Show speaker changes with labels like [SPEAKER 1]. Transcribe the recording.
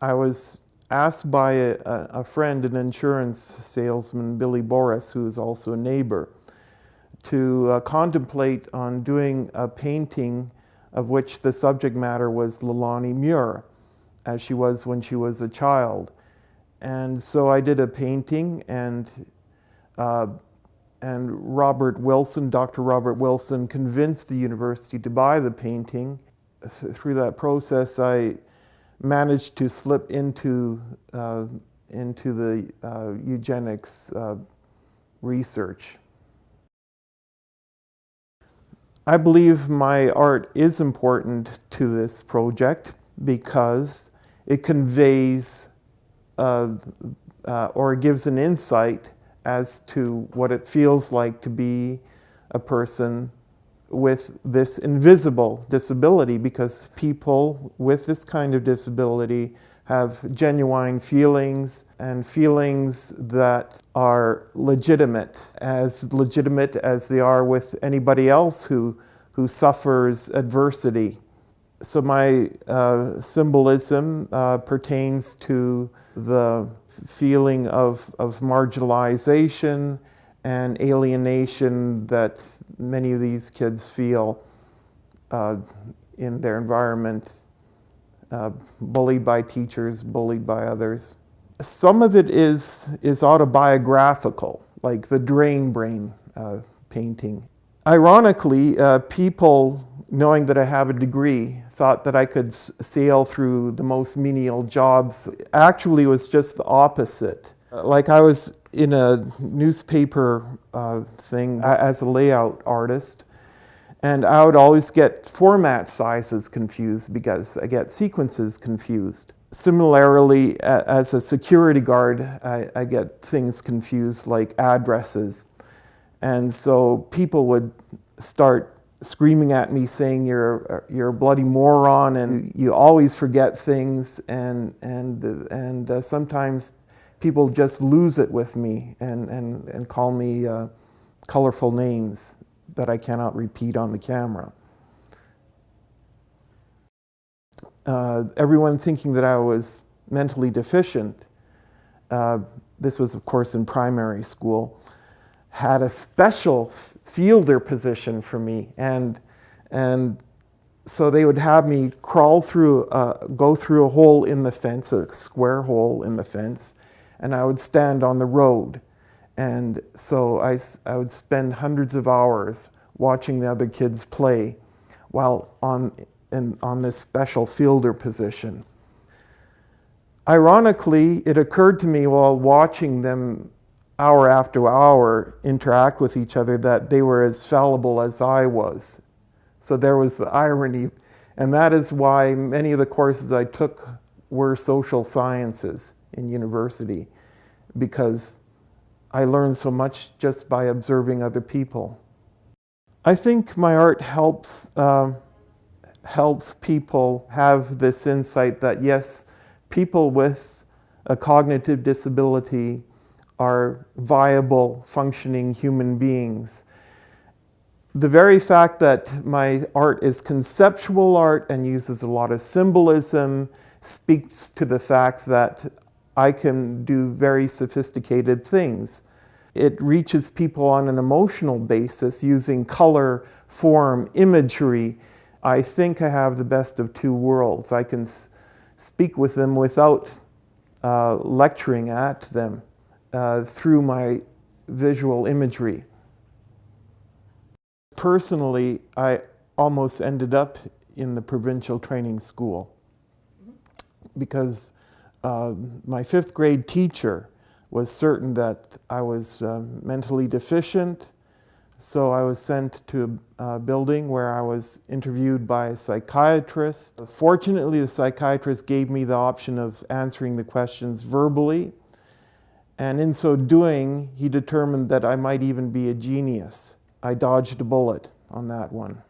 [SPEAKER 1] I was asked by a friend, an insurance salesman, Billy Boris, who is also a neighbor, to contemplate on doing a painting of which the subject matter was Leilani Muir, as she was when she was a child. And so I did a painting, and Robert Wilson, Dr. Robert Wilson, convinced the university to buy the painting. Through that process, I managed to slip into the eugenics research. I believe my art is important to this project because it conveys or gives an insight as to what it feels like to be a person with this invisible disability, because people with this kind of disability have genuine feelings, and feelings that are legitimate as they are with anybody else who suffers adversity. So my symbolism pertains to the feeling of marginalization and alienation that many of these kids feel in their environment, bullied by teachers, bullied by others. Some of it is autobiographical, like the Drain Brain painting. Ironically, people, knowing that I have a degree, thought that I could sail through the most menial jobs. Actually, it was just the opposite. Like, I was in a newspaper thing as a layout artist, and I would always get format sizes confused because I get sequences confused. Similarly, as a security guard, I get things confused, like addresses. And so people would start screaming at me saying, you're a bloody moron, and you always forget things, and sometimes people just lose it with me and call me colorful names that I cannot repeat on the camera. Everyone thinking that I was mentally deficient, this was of course in primary school, had a special fielder position for me, and so they would have me go through a hole in the fence, a square hole in the fence, and I would stand on the road. And so I would spend hundreds of hours watching the other kids play while on this special fielder position. Ironically, it occurred to me while watching them hour after hour interact with each other that they were as fallible as I was. So there was the irony, and that is why many of the courses I took were social sciences in university, because I learned so much just by observing other people. I think my art helps people have this insight that yes, people with a cognitive disability are viable, functioning human beings. The very fact that my art is conceptual art and uses a lot of symbolism speaks to the fact that I can do very sophisticated things. It reaches people on an emotional basis using color, form, imagery. I think I have the best of two worlds. I can speak with them without lecturing at them through my visual imagery. Personally, I almost ended up in the provincial training school because my 5th grade teacher was certain that I was mentally deficient, so I was sent to a building where I was interviewed by a psychiatrist. Fortunately, the psychiatrist gave me the option of answering the questions verbally, and in so doing, he determined that I might even be a genius. I dodged a bullet on that one.